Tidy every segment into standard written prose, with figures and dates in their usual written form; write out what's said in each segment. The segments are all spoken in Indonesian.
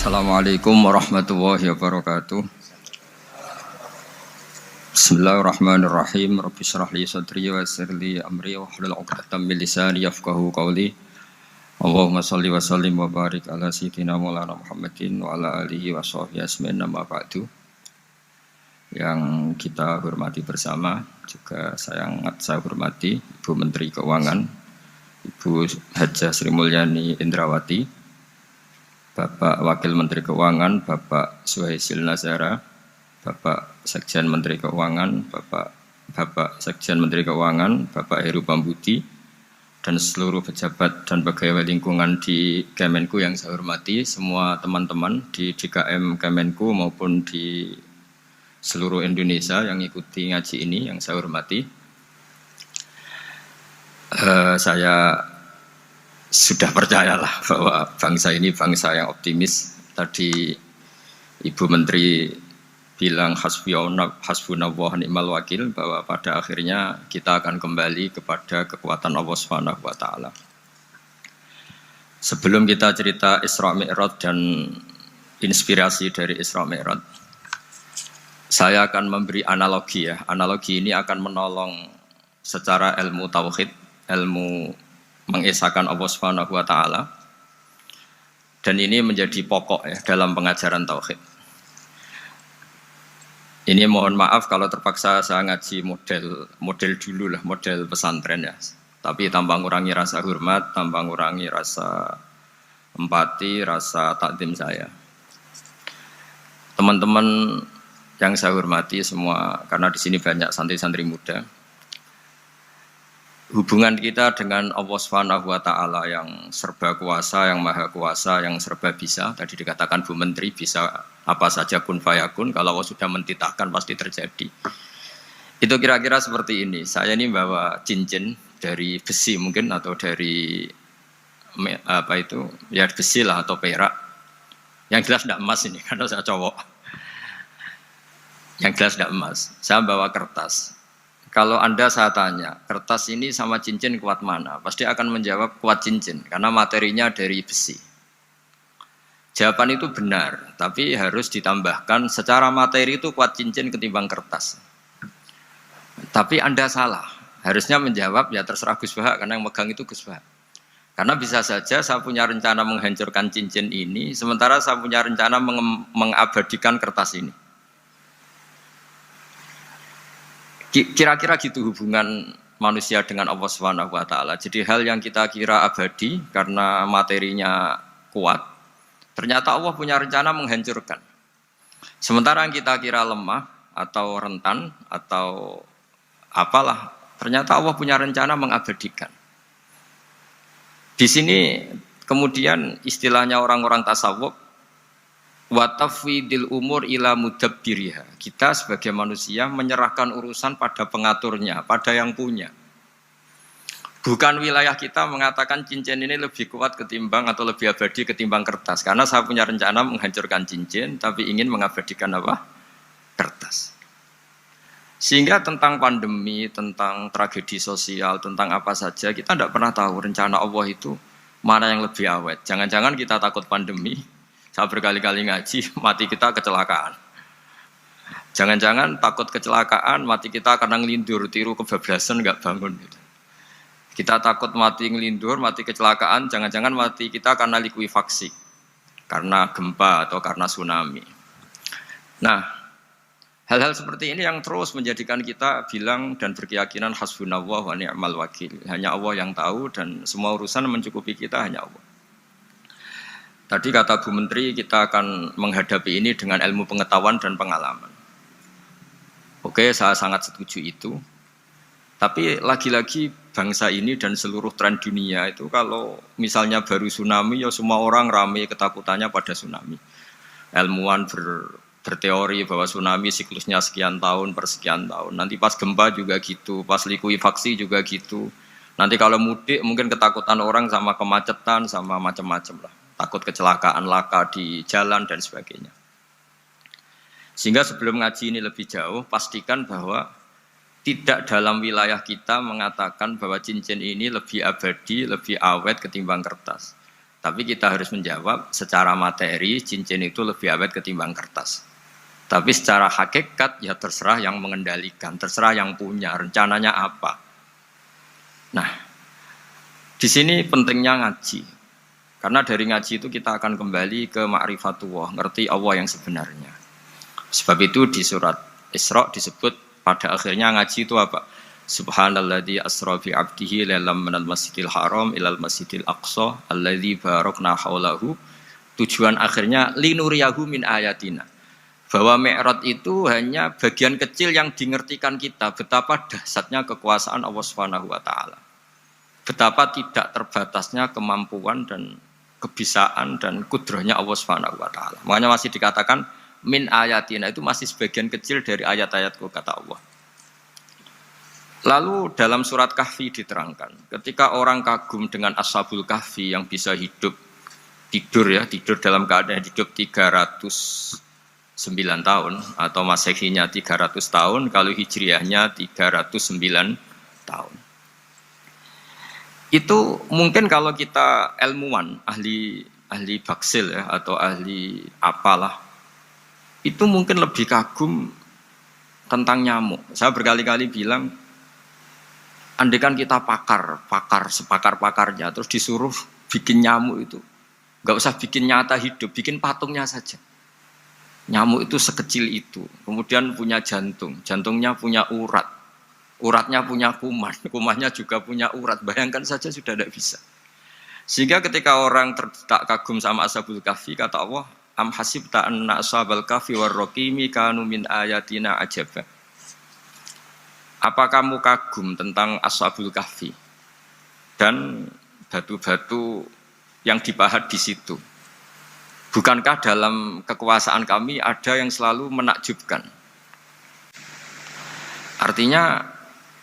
Assalamualaikum warahmatullahi wabarakatuh. Bismillahirrahmanirrahim. Rabbi shrah li sadri wa yassir li amri wahlul 'uqdatam min lisani yafqahu qawli. Allahumma shalli wa sallim wa barik ala sayyidina Maulana Muhammadin wa ala alihi wa sahbihi ajmain amma ba'du. Yang kita hormati bersama, juga saya hormati Ibu Menteri Keuangan, Ibu Hajah Sri Mulyani Indrawati, Bapak Wakil Menteri Keuangan, Bapak Suhaisil Nazara, Bapak Sekjen Menteri Keuangan, Bapak Sekjen Menteri Keuangan, Bapak Heru Pambudi, dan seluruh pejabat dan pegawai lingkungan di Kemenku yang saya hormati, semua teman-teman di DKM Kemenku maupun di seluruh Indonesia yang ikuti ngaji ini yang saya hormati. Saya sudah percayalah bahwa bangsa ini bangsa yang optimis. Tadi Ibu Menteri bilang hasbunallah wa ni'mal wakil, bahwa pada akhirnya kita akan kembali kepada kekuatan Allah Subhanahu wa taala. Sebelum kita cerita Isra Mi'raj dan inspirasi dari Isra Mi'raj, saya akan memberi analogi ya. Analogi ini akan menolong secara ilmu tauhid, ilmu mengesahkan Allah Subhanahu wa taala, dan ini menjadi pokok ya dalam pengajaran tauhid. Ini mohon maaf kalau terpaksa saya ngaji model dulu lah, model pesantren ya. Tapi tanpa ngurangi rasa hormat, tanpa ngurangi rasa empati, rasa takdim saya. Teman-teman yang saya hormati semua, karena di sini banyak santri-santri muda. Hubungan kita dengan Allah Subhanahu wa taala yang serba kuasa, yang maha kuasa, yang serba bisa. Tadi dikatakan Bu Menteri bisa apa saja kun fayakun, kalau Allah sudah mentitahkan pasti terjadi. Itu kira-kira seperti ini. Saya ini bawa cincin dari besi mungkin, atau dari apa itu? Ya besi lah atau perak. Yang jelas tidak emas ini karena saya cowok. Yang jelas tidak emas. Saya bawa kertas. Kalau Anda saya tanya, kertas ini sama cincin kuat mana? Pasti akan menjawab kuat cincin, karena materinya dari besi. Jawaban itu benar, tapi harus ditambahkan secara materi itu kuat cincin ketimbang kertas. Tapi Anda salah, harusnya menjawab ya terserah Gus Bahak, karena yang megang itu Gus Bahak. Karena bisa saja saya punya rencana menghancurkan cincin ini, sementara saya punya rencana mengabadikan kertas ini. Kira-kira gitu hubungan manusia dengan Allah Subhanahu wa taala. Jadi hal yang kita kira abadi karena materinya kuat, ternyata Allah punya rencana menghancurkan. Sementara yang kita kira lemah atau rentan atau apalah, ternyata Allah punya rencana mengabadikan. Di sini kemudian istilahnya orang-orang tasawuf, wa tafwidil umur ila mudabbiriha. Kita sebagai manusia menyerahkan urusan pada pengaturnya, pada yang punya. Bukan wilayah kita mengatakan cincin ini lebih kuat ketimbang atau lebih abadi ketimbang kertas. Karena saya punya rencana menghancurkan cincin, tapi ingin mengabadikan apa? Kertas. Sehingga tentang pandemi, tentang tragedi sosial, tentang apa saja, kita tidak pernah tahu rencana Allah itu mana yang lebih awet. Jangan-jangan kita takut pandemi, saya berkali-kali ngaji, mati kita kecelakaan. Jangan-jangan takut kecelakaan, mati kita karena ngelindur, tiru kebablasan, nggak bangun. Gitu. Kita takut mati ngelindur, mati kecelakaan, jangan-jangan mati kita karena likuifaksi, karena gempa atau karena tsunami. Nah, hal-hal seperti ini yang terus menjadikan kita bilang dan berkeyakinan hasbunallah wa ni'mal wakil. Hanya Allah yang tahu dan semua urusan mencukupi kita hanya Allah. Tadi kata Bu Menteri, kita akan menghadapi ini dengan ilmu pengetahuan dan pengalaman. Oke, saya sangat setuju itu. Tapi lagi-lagi bangsa ini dan seluruh tren dunia itu kalau misalnya baru tsunami, ya semua orang ramai ketakutannya pada tsunami. Ilmuwan berteori bahwa tsunami siklusnya sekian tahun per sekian tahun. Nanti pas gempa juga gitu, pas likuifaksi juga gitu. Nanti kalau mudik mungkin ketakutan orang sama kemacetan, sama macam-macam lah. Takut kecelakaan laka di jalan dan sebagainya. Sehingga sebelum ngaji ini lebih jauh, pastikan bahwa tidak dalam wilayah kita mengatakan bahwa cincin ini lebih abadi, lebih awet ketimbang kertas. Tapi kita harus menjawab secara materi cincin itu lebih awet ketimbang kertas. Tapi secara hakikat ya terserah yang mengendalikan, terserah yang punya rencananya apa. Nah, di sini pentingnya ngaji. Karena dari ngaji itu kita akan kembali ke ma'rifatullah, ngerti Allah yang sebenarnya. Sebab itu di surat Isra disebut pada akhirnya ngaji itu apa? Subhanalladzi asra bi 'abdihi lailam minal masjidil haram ilal masjidil aqsa alladzi barakna haulahu. Tujuan akhirnya linuriyahu min ayatina. Bahwa Mi'raj itu hanya bagian kecil yang dingertikan kita betapa dahsyatnya kekuasaan Allah Subhanahu wa taala. Betapa tidak terbatasnya kemampuan dan kebisaan dan kudrahnya Allah Subhanahu wa taala. Makanya masih dikatakan min ayatina, itu masih sebagian kecil dari ayat-ayatku kata Allah. Lalu dalam surat Kahfi diterangkan, ketika orang kagum dengan Ashabul Kahfi yang bisa hidup, tidur dalam keadaan hidup 309 tahun, atau Masehinya 300 tahun, kalau Hijriahnya 309 tahun. Itu mungkin kalau kita ilmuwan, ahli baksil ya, atau ahli apalah, itu mungkin lebih kagum tentang nyamuk. Saya berkali-kali bilang, andaikan kita sepakar-pakarnya, terus disuruh bikin nyamuk itu, nggak usah bikin nyata hidup, bikin patungnya saja. Nyamuk itu sekecil itu, kemudian punya jantung, jantungnya punya urat, uratnya punya kuman, kumannya juga punya urat. Bayangkan saja sudah tidak bisa. Sehingga ketika orang tak kagum sama Ashabul Kahfi, kata Allah, am hasibta anna ashabal kahfi warraqimi kanu min ayatina ajaba. Apa kamu kagum tentang Ashabul Kahfi dan batu-batu yang dipahat di situ? Bukankah dalam kekuasaan kami ada yang selalu menakjubkan? Artinya,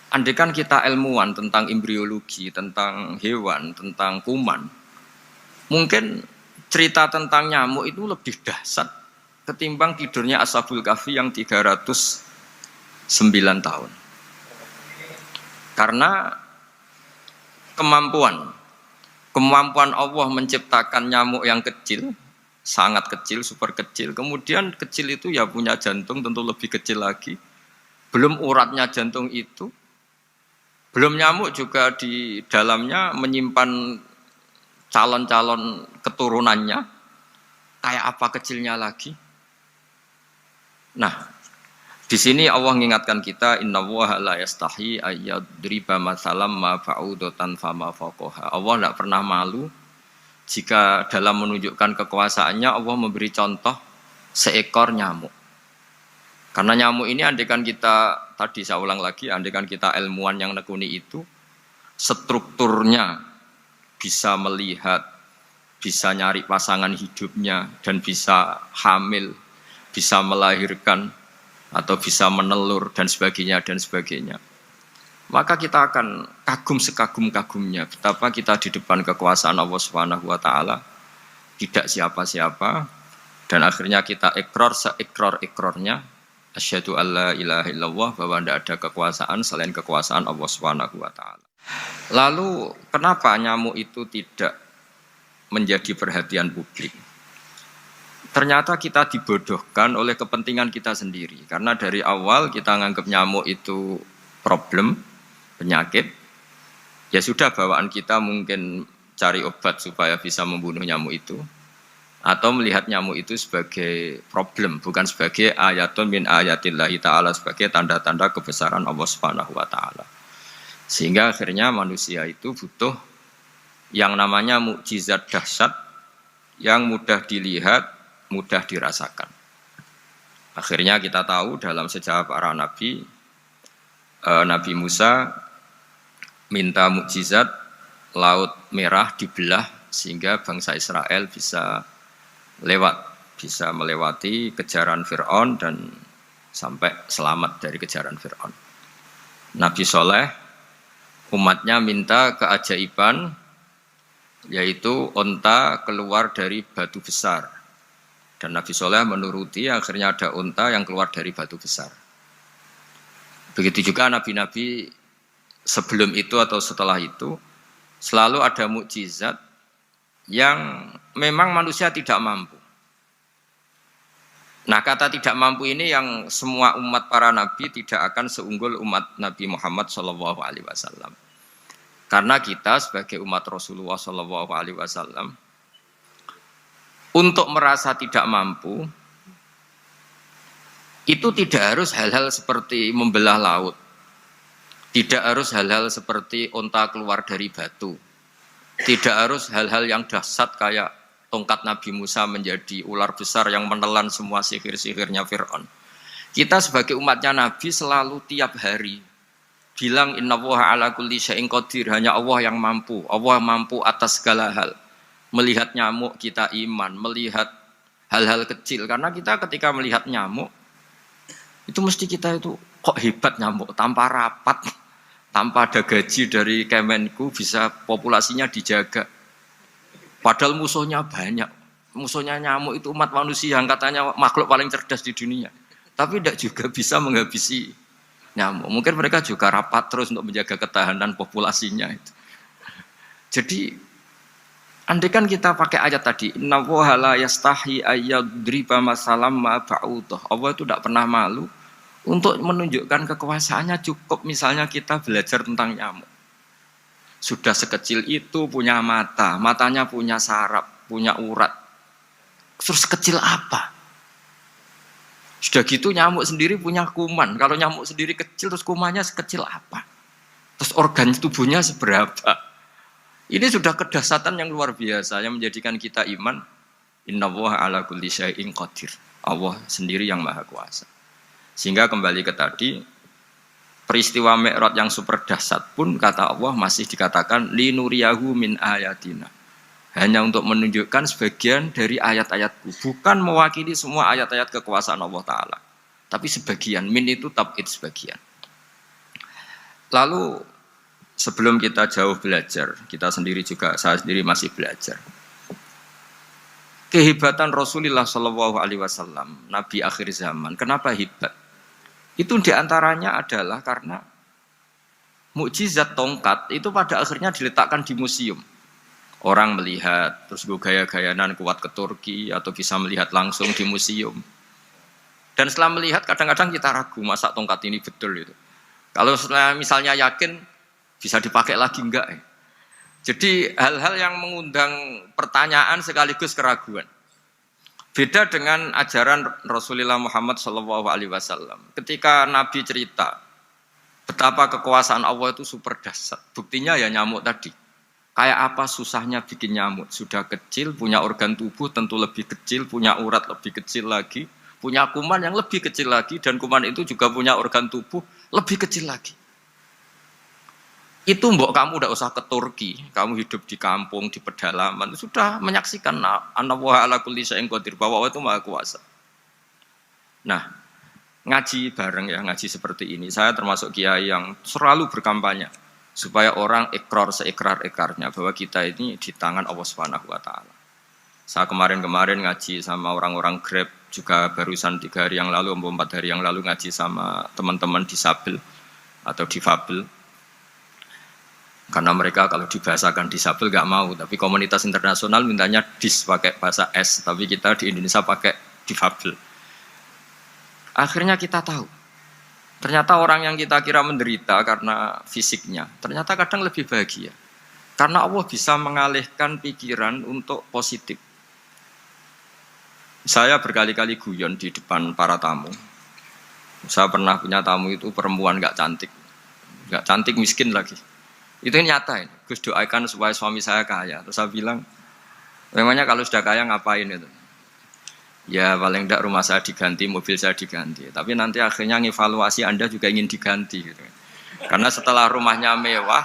andaikan kita ilmuwan tentang embriologi, tentang hewan, tentang kuman, mungkin cerita tentang nyamuk itu lebih dahsyat ketimbang tidurnya Ashabul Kahfi yang 309 tahun. Karena kemampuan Allah menciptakan nyamuk yang kecil, sangat kecil, super kecil. Kemudian kecil itu ya punya jantung tentu lebih kecil lagi. Belum uratnya jantung itu, belum nyamuk juga di dalamnya menyimpan calon-calon keturunannya. Kayak apa kecilnya lagi? Nah, di sini Allah mengingatkan kita, innallaha la yastahi ayyadriba mathalam ma ba'udatan fama fawqaha. Allah tidak pernah malu jika dalam menunjukkan kekuasaannya Allah memberi contoh seekor nyamuk. Karena nyamuk ini andaikan kita, tadi saya ulang lagi, andaikan kita ilmuwan yang nekuni itu, strukturnya bisa melihat, bisa nyari pasangan hidupnya, dan bisa hamil, bisa melahirkan, atau bisa menelur dan sebagainya, maka kita akan kagum sekagum-kagumnya betapa kita di depan kekuasaan Allah Subhanahu wa taala tidak siapa-siapa, dan akhirnya kita ikrar-ikrarnya asyhadu alla ilaha illallah, bahwa tidak ada kekuasaan selain kekuasaan Allah Subhanahu wa taala. Lalu kenapa nyamuk itu tidak menjadi perhatian publik? Ternyata kita dibodohkan oleh kepentingan kita sendiri. Karena dari awal kita nganggap nyamuk itu problem, penyakit. Ya sudah, bawaan kita mungkin cari obat supaya bisa membunuh nyamuk itu. Atau melihat nyamuk itu sebagai problem, bukan sebagai ayatun min ayatillahi ta'ala, sebagai tanda-tanda kebesaran Allah Subhanahu wa ta'ala. Sehingga akhirnya manusia itu butuh yang namanya mukjizat dahsyat yang mudah dilihat, mudah dirasakan. Akhirnya kita tahu dalam sejarah para nabi, Nabi Musa minta mukjizat Laut Merah dibelah sehingga bangsa Israel bisa melewati kejaran Fir'aun dan sampai selamat dari kejaran Fir'aun. Nabi Soleh umatnya minta keajaiban, yaitu onta keluar dari batu besar. Dan Nabi Soleh menuruti, akhirnya ada unta yang keluar dari batu besar. Begitu juga nabi-nabi sebelum itu atau setelah itu, selalu ada mukjizat yang memang manusia tidak mampu. Nah, kata tidak mampu ini yang semua umat para nabi tidak akan seunggul umat Nabi Muhammad SAW. Karena kita sebagai umat Rasulullah SAW untuk merasa tidak mampu itu tidak harus hal-hal seperti membelah laut, tidak harus hal-hal seperti onta keluar dari batu, tidak harus hal-hal yang dahsyat kayak tongkat Nabi Musa menjadi ular besar yang menelan semua sihir-sihirnya Fir'aun. Kita sebagai umatnya Nabi selalu tiap hari bilang innallaha ala kulli syai'in qadir, hanya Allah yang mampu. Allah mampu atas segala hal. Melihat nyamuk kita iman, melihat hal-hal kecil. Karena kita ketika melihat nyamuk itu mesti kita itu kok hebat nyamuk tanpa rapat, tanpa ada gaji dari Kemenku bisa populasinya dijaga. Padahal musuhnya banyak. Musuhnya nyamuk itu umat manusia yang katanya makhluk paling cerdas di dunia. Tapi tidak juga bisa menghabisi nyamuk. Mungkin mereka juga rapat terus untuk menjaga ketahanan populasinya itu. Jadi andaikan kita pakai ayat tadi, innallaha la yastahi ayyadriba masalam ma ba'udah. Allah itu tidak pernah malu untuk menunjukkan kekuasaannya. Cukup misalnya kita belajar tentang nyamuk. Sudah sekecil itu punya mata, matanya punya saraf, punya urat. Terus sekecil apa? Sudah gitu nyamuk sendiri punya kuman. Kalau nyamuk sendiri kecil, terus kumannya sekecil apa? Terus organ tubuhnya seberapa? Ini sudah kedahsyatan yang luar biasa yang menjadikan kita iman. Innallaha ala kulli syai'in qadir. Allah sendiri yang maha kuasa. Sehingga kembali ke tadi, peristiwa Mi'raj yang super dahsyat pun kata Allah masih dikatakan linuriyahu min ayatina. Hanya untuk menunjukkan sebagian dari ayat-ayatku, bukan mewakili semua ayat-ayat kekuasaan Allah Ta'ala. Tapi sebagian, min itu tab'id sebagian. Lalu sebelum kita jauh belajar, kita sendiri juga, saya sendiri masih belajar. Kehebatan Rasulullah SAW, Nabi akhir zaman, kenapa hebat? Itu diantaranya adalah karena mukjizat tongkat itu pada akhirnya diletakkan di museum. Orang melihat, terus gaya-gayanan kuat ke Turki atau bisa melihat langsung di museum. Dan setelah melihat kadang-kadang kita ragu, masa tongkat ini betul itu. Kalau setelah misalnya yakin, bisa dipakai lagi enggak ya? Jadi hal-hal yang mengundang pertanyaan sekaligus keraguan. Beda dengan ajaran Rasulullah Muhammad SAW. Ketika Nabi cerita betapa kekuasaan Allah itu super dahsyat. Buktinya ya nyamuk tadi. Kayak apa susahnya bikin nyamuk. Sudah kecil, punya organ tubuh tentu lebih kecil, punya urat lebih kecil lagi, punya kuman yang lebih kecil lagi, dan kuman itu juga punya organ tubuh lebih kecil lagi. Itu mbok kamu udah usah ke Turki, kamu hidup di kampung, di pedalaman, sudah menyaksikan anallaha ala kulli syai'in qadir, bahwa Allah itu maha kuasa. Nah, ngaji bareng ya, ngaji seperti ini. Saya termasuk kiai yang selalu berkampanye supaya orang ikrar seikrar-ikrarnya bahwa kita ini di tangan Allah Subhanahu wa taala. Saya kemarin-kemarin ngaji sama orang-orang Grab, juga barusan 3 hari yang lalu, 4 hari yang lalu ngaji sama teman-teman disabel atau difabel. Karena mereka kalau dibahasakan disabel gak mau, tapi komunitas internasional mintanya dis pakai bahasa S, tapi kita di Indonesia pakai difabel. Akhirnya kita tahu, ternyata orang yang kita kira menderita karena fisiknya, ternyata kadang lebih bahagia. Karena Allah bisa mengalihkan pikiran untuk positif. Saya berkali-kali guyon di depan para tamu. Saya pernah punya tamu itu perempuan gak cantik miskin lagi. Itu nyata ini. Gus doakan supaya suami saya kaya. Terus saya bilang, memangnya kalau sudah kaya ngapain itu? Ya paling tidak rumah saya diganti, mobil saya diganti. Tapi nanti akhirnya ngevaluasi Anda juga ingin diganti. Gitu. Karena setelah rumahnya mewah,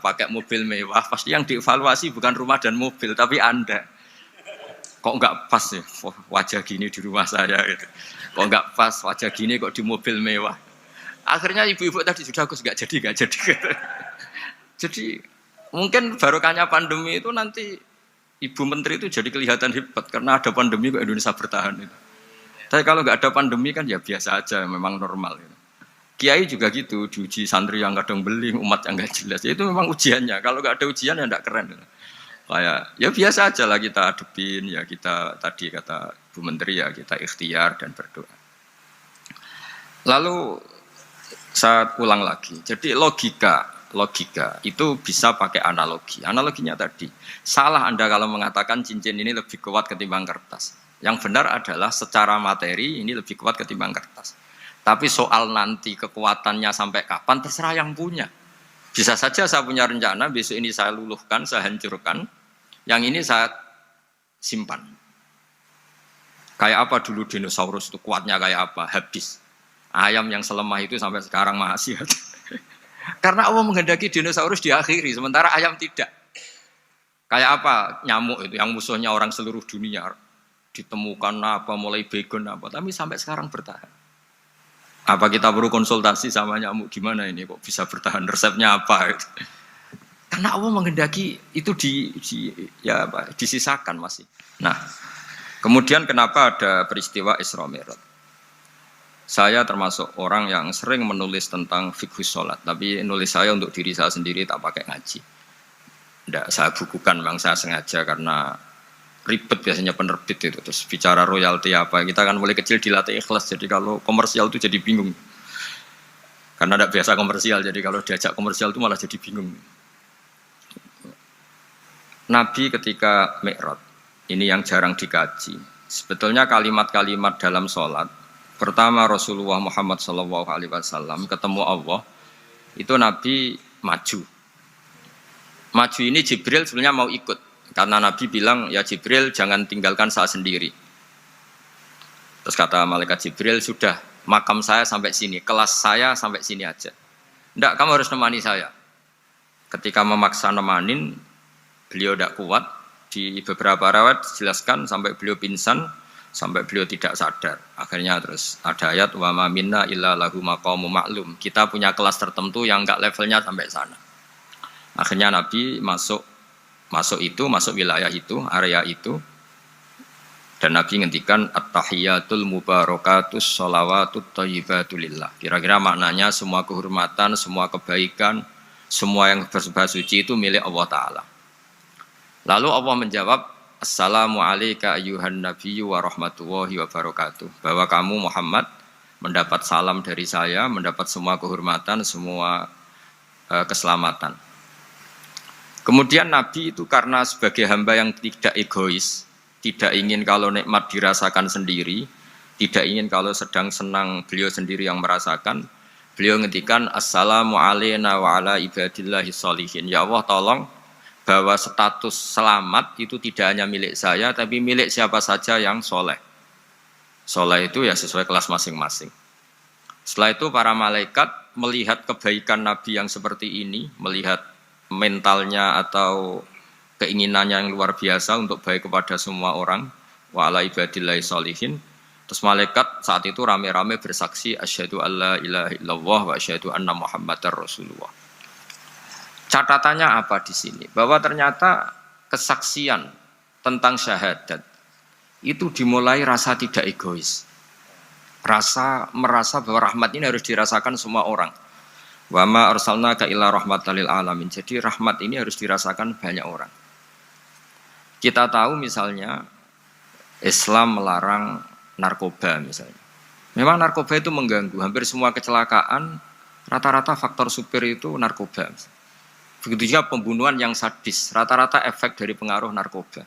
pakai mobil mewah, pasti yang dievaluasi bukan rumah dan mobil, tapi Anda. Kok enggak pas ya wajah gini di rumah saya? Gitu. Kok enggak pas wajah gini kok di mobil mewah? Akhirnya ibu-ibu tadi sudah Gus gak jadi. Jadi mungkin barokahnya pandemi itu nanti Ibu Menteri itu jadi kelihatan hebat karena ada pandemi kok Indonesia bertahan itu. Tapi kalau nggak ada pandemi kan ya biasa aja, memang normal. Gitu. Kiai juga gitu, diuji santri yang kadang beling, umat yang nggak jelas. Itu memang ujiannya. Kalau nggak ada ujian ya nggak keren. Gitu. Kayak ya biasa aja lah kita adepin, ya kita tadi kata Bu Menteri ya kita ikhtiar dan berdoa. Lalu saya ulang lagi. Jadi logika itu bisa pakai analogi. Analoginya tadi, salah Anda kalau mengatakan cincin ini lebih kuat ketimbang kertas. Yang benar adalah secara materi ini lebih kuat ketimbang kertas. Tapi soal nanti kekuatannya sampai kapan terserah yang punya. Bisa saja saya punya rencana besok ini saya luluhkan, saya hancurkan. Yang ini saya simpan. Kayak apa dulu dinosaurus itu kuatnya kayak apa? Habis. Ayam yang selemah itu sampai sekarang masih ada. Karena Allah menghendaki dinosaurus diakhiri, sementara ayam tidak. Kayak apa nyamuk itu yang musuhnya orang seluruh dunia. Ditemukan apa, mulai begon apa, tapi sampai sekarang bertahan. Apa kita perlu konsultasi sama nyamuk gimana ini kok bisa bertahan, resepnya apa gitu. Karena Allah menghendaki itu disisakan masih. Nah, kemudian kenapa ada peristiwa Isra Mi'raj? Saya termasuk orang yang sering menulis tentang fikih sholat, tapi nulis saya untuk diri saya sendiri tak pakai ngaji. Tidak saya bukukan, memang saya sengaja karena ribet biasanya penerbit itu. Terus bicara royalti apa, kita kan mulai kecil dilatih ikhlas, jadi kalau komersial itu jadi bingung. Karena tidak biasa komersial, jadi kalau diajak komersial itu malah jadi bingung. Nabi ketika Mi'raj, ini yang jarang dikaji. Sebetulnya kalimat-kalimat dalam sholat, pertama Rasulullah Muhammad SAW ketemu Allah, itu Nabi maju. Maju ini Jibril sebenarnya mau ikut, karena Nabi bilang, ya Jibril jangan tinggalkan saya sendiri. Terus kata malaikat Jibril, sudah makam saya sampai sini, kelas saya sampai sini aja. Tidak, kamu harus nemani saya. Ketika memaksa nemanin, beliau tidak kuat, di beberapa riwayat dijelaskan sampai beliau pingsan, sampai beliau tidak sadar. Akhirnya terus ada ayat wa ma minna illa lahu maqamun ma'lum. Kita punya kelas tertentu yang enggak levelnya sampai sana. Akhirnya Nabi masuk wilayah itu, area itu. Dan Nabi ngendikan at-tahiyatul mubarakatus sholawatut thayyibatulillah. Kira-kira maknanya semua kehormatan, semua kebaikan, semua yang bersembah suci itu milik Allah Ta'ala. Lalu Allah menjawab, Assalamu alayka ayyuhan nabiyyu wa rahmatullahi wa barakatuh. Bahwa kamu Muhammad mendapat salam dari saya, mendapat semua kehormatan, semua keselamatan. Kemudian Nabi itu karena sebagai hamba yang tidak egois, tidak ingin kalau nikmat dirasakan sendiri, tidak ingin kalau sedang senang beliau sendiri yang merasakan, beliau ngendikan Assalamu alayna wa ala ibadillahi sholihin. Ya Allah tolong bahwa status selamat itu tidak hanya milik saya, tapi milik siapa saja yang soleh. Soleh itu ya sesuai kelas masing-masing. Setelah itu para malaikat melihat kebaikan Nabi yang seperti ini, melihat mentalnya atau keinginannya yang luar biasa untuk baik kepada semua orang, wa ala ibadillahi sholihin. Terus malaikat saat itu rame-rame bersaksi asyhadu alla ilaha illallah wa asyhadu anna muhammadar rasulullah. Catatannya apa di sini? Bahwa ternyata kesaksian tentang syahadat itu dimulai rasa tidak egois. Merasa bahwa rahmat ini harus dirasakan semua orang. Wa ma arsalnaka illa rahmatan lil alamin. Jadi rahmat ini harus dirasakan banyak orang. Kita tahu misalnya Islam melarang narkoba misalnya. Memang narkoba itu mengganggu. Hampir semua kecelakaan rata-rata faktor supir itu narkoba. Begitu juga pembunuhan yang sadis, rata-rata efek dari pengaruh narkoba.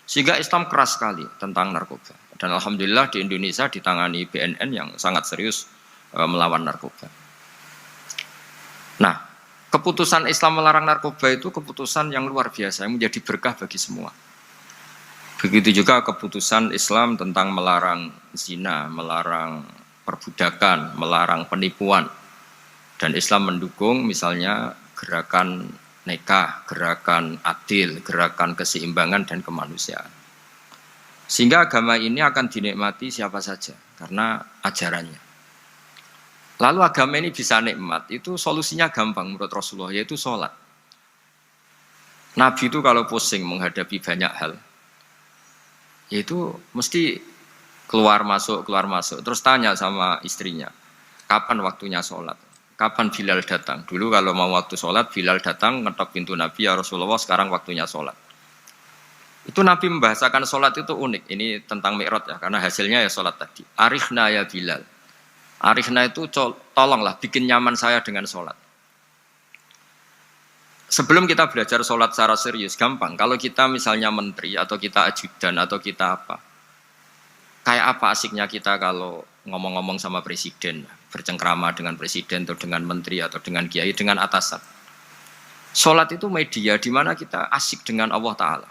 Sehingga Islam keras sekali tentang narkoba. Dan alhamdulillah di Indonesia ditangani BNN yang sangat serius melawan narkoba. Nah, keputusan Islam melarang narkoba itu keputusan yang luar biasa, yang menjadi berkah bagi semua. Begitu juga keputusan Islam tentang melarang zina, melarang perbudakan, melarang penipuan. Dan Islam mendukung misalnya gerakan nikah, gerakan adil, gerakan keseimbangan dan kemanusiaan. Sehingga agama ini akan dinikmati siapa saja karena ajarannya. Lalu agama ini bisa nikmat, itu solusinya gampang menurut Rasulullah, yaitu sholat. Nabi itu kalau pusing menghadapi banyak hal, yaitu mesti keluar masuk, terus tanya sama istrinya, kapan waktunya sholat? Kapan Bilal datang? Dulu kalau mau waktu sholat, Bilal datang ngetok pintu Nabi, ya Rasulullah sekarang waktunya sholat. Itu Nabi membahasakan sholat itu unik. Ini tentang Mi'raj ya, karena hasilnya ya sholat tadi. Arihna ya Bilal. Arihna itu tolonglah bikin nyaman saya dengan sholat. Sebelum kita belajar sholat secara serius, gampang. Kalau kita misalnya menteri, atau kita ajudan, atau kita apa. Kayak apa asiknya kita kalau ngomong-ngomong sama presiden, bercengkrama dengan presiden, atau dengan menteri, atau dengan kiai, dengan atasan. Sholat itu media di mana kita asik dengan Allah Ta'ala.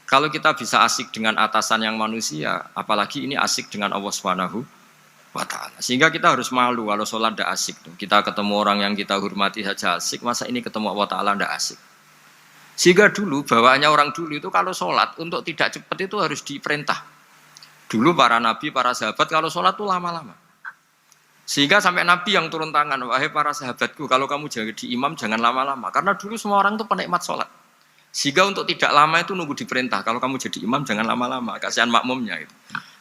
Kalau kita bisa asik dengan atasan yang manusia, apalagi ini asik dengan Allah Subhanahu wa Ta'ala. Sehingga kita harus malu kalau sholat tidak asik. Kita ketemu orang yang kita hormati saja asik, masa ini ketemu Allah Ta'ala tidak asik. Sehingga dulu, bawaannya orang dulu itu kalau sholat, untuk tidak cepat itu harus diperintah. Dulu para nabi, para sahabat kalau sholat itu lama-lama. Sehingga sampai nabi yang turun tangan, wahai para sahabatku, kalau kamu jadi imam jangan lama-lama. Karena dulu semua orang itu penikmat sholat. Sehingga untuk tidak lama itu nunggu diperintah. Kalau kamu jadi imam jangan lama-lama, kasihan makmumnya itu.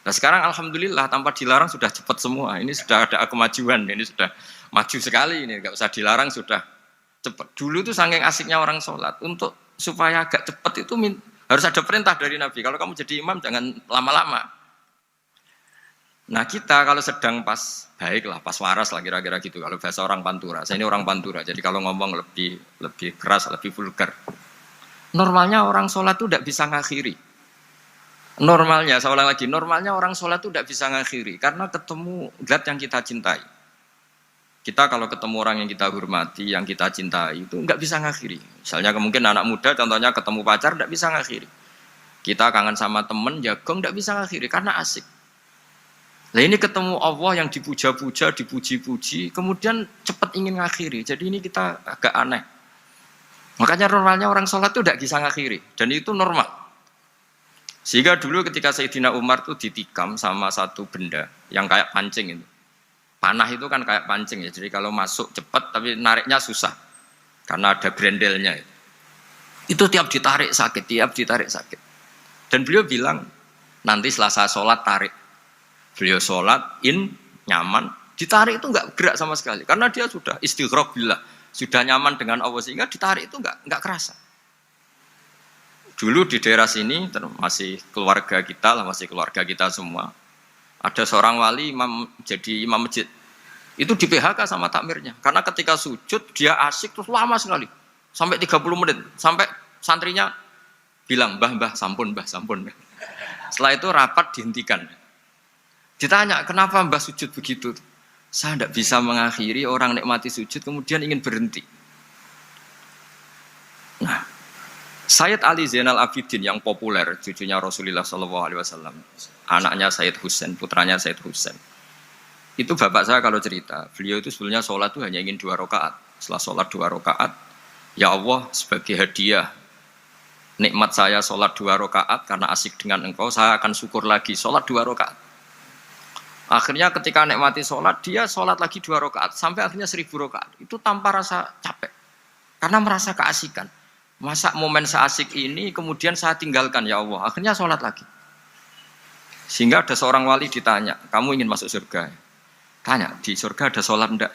Nah sekarang alhamdulillah tanpa dilarang sudah cepat semua. Ini sudah ada kemajuan, ini sudah maju sekali ini. Gak usah dilarang sudah cepat. Dulu itu saking asiknya orang sholat. Untuk supaya agak cepat itu harus ada perintah dari Nabi. Kalau kamu jadi imam jangan lama-lama. Nah kita kalau sedang pas baiklah, pas waras lah kira-kira gitu. Kalau bahasa orang Pantura, saya ini orang Pantura. Jadi kalau ngomong lebih keras, lebih vulgar. Normalnya orang sholat itu tidak bisa ngakhiri. Normalnya, saya ulang lagi, normalnya orang sholat itu tidak bisa ngakhiri. Karena ketemu zat yang kita cintai. Kita kalau ketemu orang yang kita hormati, yang kita cintai, itu nggak bisa ngakhiri. Misalnya mungkin anak muda, contohnya ketemu pacar, tidak bisa ngakhiri. Kita kangen sama temen, jagong, tidak bisa ngakhiri, karena asik. Nah ini ketemu Allah yang dipuja-puja, dipuji-puji, kemudian cepat ingin ngakhiri. Jadi ini kita agak aneh. Makanya normalnya orang sholat itu tidak bisa ngakhiri. Dan itu normal. Sehingga dulu ketika Sayyidina Umar itu ditikam sama satu benda yang kayak pancing itu. Panah itu kan kayak pancing ya. Jadi kalau masuk cepat tapi nariknya susah. Karena ada grendelnya. Itu tiap ditarik sakit, tiap ditarik sakit. Dan beliau bilang, nanti setelah saya sholat tarik. Beliau sholat, nyaman. Ditarik itu enggak gerak sama sekali. Karena dia sudah istighraq billah. Sudah nyaman dengan Allah sehingga ditarik itu enggak kerasa. Dulu di daerah sini masih keluarga kita lah, masih keluarga kita semua. Ada seorang wali jadi imam masjid. Itu di PHK sama takmirnya. Karena ketika sujud dia asik terus lama sekali. Sampai 30 menit. Sampai santrinya bilang, "Mbah, sampun, Mbah, sampun." Setelah itu rapat dihentikan. Ditanya, "Kenapa Mbah sujud begitu?" Saya tidak bisa mengakhiri orang nikmati sujud kemudian ingin berhenti. Nah, Sayyid Ali Zainal Abidin yang populer, cucunya Rasulullah SAW, anaknya Sayyid Husain, putranya Sayyid Husain. Itu bapak saya kalau cerita, beliau itu sebetulnya sholat itu hanya ingin 2 rakaat. Setelah sholat 2 rakaat, ya Allah sebagai hadiah nikmat saya sholat 2 rakaat karena asik dengan engkau, saya akan syukur lagi sholat 2 rakaat. Akhirnya ketika nikmati sholat, dia sholat lagi 2 rakaat sampai akhirnya 1000 rakaat. Itu tanpa rasa capek, karena merasa keasikan. Masa momen seasik ini kemudian saya tinggalkan ya Allah. Akhirnya sholat lagi. Sehingga ada seorang wali ditanya, "Kamu ingin masuk surga?" Tanya, "Di surga ada sholat enggak?"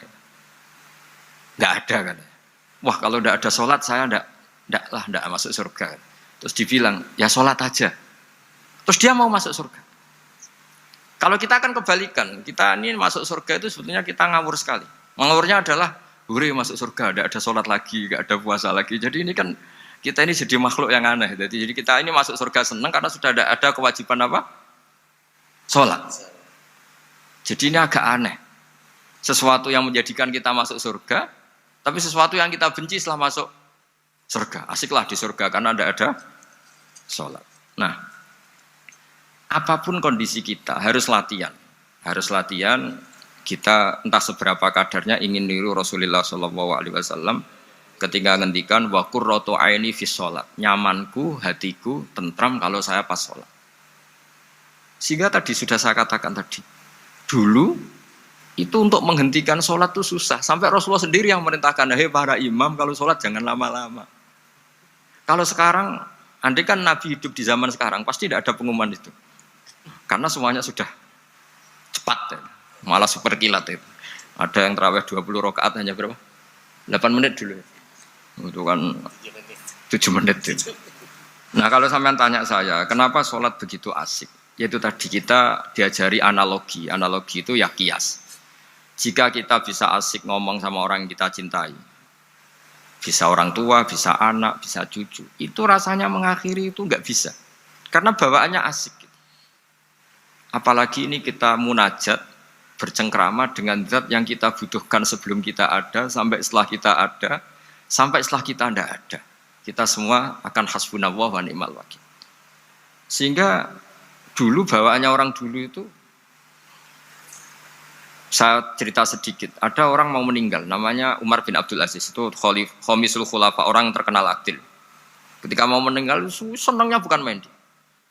Enggak ada kan. Wah kalau enggak ada sholat saya enggak masuk surga. Terus dibilang, "Ya sholat aja." Terus dia mau masuk surga. Kalau kita akan kebalikan, kita ini masuk surga itu sebetulnya kita ngawur sekali. Ngawurnya adalah, hore masuk surga, tidak ada sholat lagi, tidak ada puasa lagi. Jadi ini kan, kita ini jadi makhluk yang aneh. Jadi kita ini masuk surga senang karena sudah ada kewajiban apa? Sholat. Jadi ini agak aneh. Sesuatu yang menjadikan kita masuk surga, tapi sesuatu yang kita benci setelah masuk surga. Asiklah di surga karena tidak ada sholat. Nah, apapun kondisi kita harus latihan. Harus latihan kita entah seberapa kadarnya ingin niru Rasulullah SAW ketika ngendikan wa qurratu aini fi sholat. Nyamanku, hatiku tentram kalau saya pas sholat. Sehingga tadi sudah saya katakan tadi. Dulu itu untuk menghentikan sholat itu susah. Sampai Rasulullah sendiri yang merintahkan, "Hei para imam kalau sholat jangan lama-lama." Kalau sekarang, andai kan Nabi hidup di zaman sekarang pasti tidak ada pengumuman itu. Karena semuanya sudah cepat, ya. Malah super kilat itu. Ada yang tarawih 20 rakaat hanya berapa? 8 menit dulu. Itu kan 7 menit itu. Nah kalau sampean tanya saya, kenapa sholat begitu asik? Yaitu tadi kita diajari analogi. Analogi itu ya kias. Jika kita bisa asik ngomong sama orang yang kita cintai, bisa orang tua, bisa anak, bisa cucu, itu rasanya mengakhiri itu nggak bisa. Karena bawaannya asik. Apalagi ini kita munajat, bercengkrama dengan zat yang kita butuhkan sebelum kita ada, sampai setelah kita ada, sampai setelah kita tidak ada. Kita semua akan hasbunallah wa ni'mal wakil. Sehingga dulu bawaannya orang dulu itu, saya cerita sedikit. Ada orang mau meninggal, namanya Umar bin Abdul Aziz, itu Khomisul Khulafa, orang yang terkenal adil. Ketika mau meninggal, senangnya bukan main.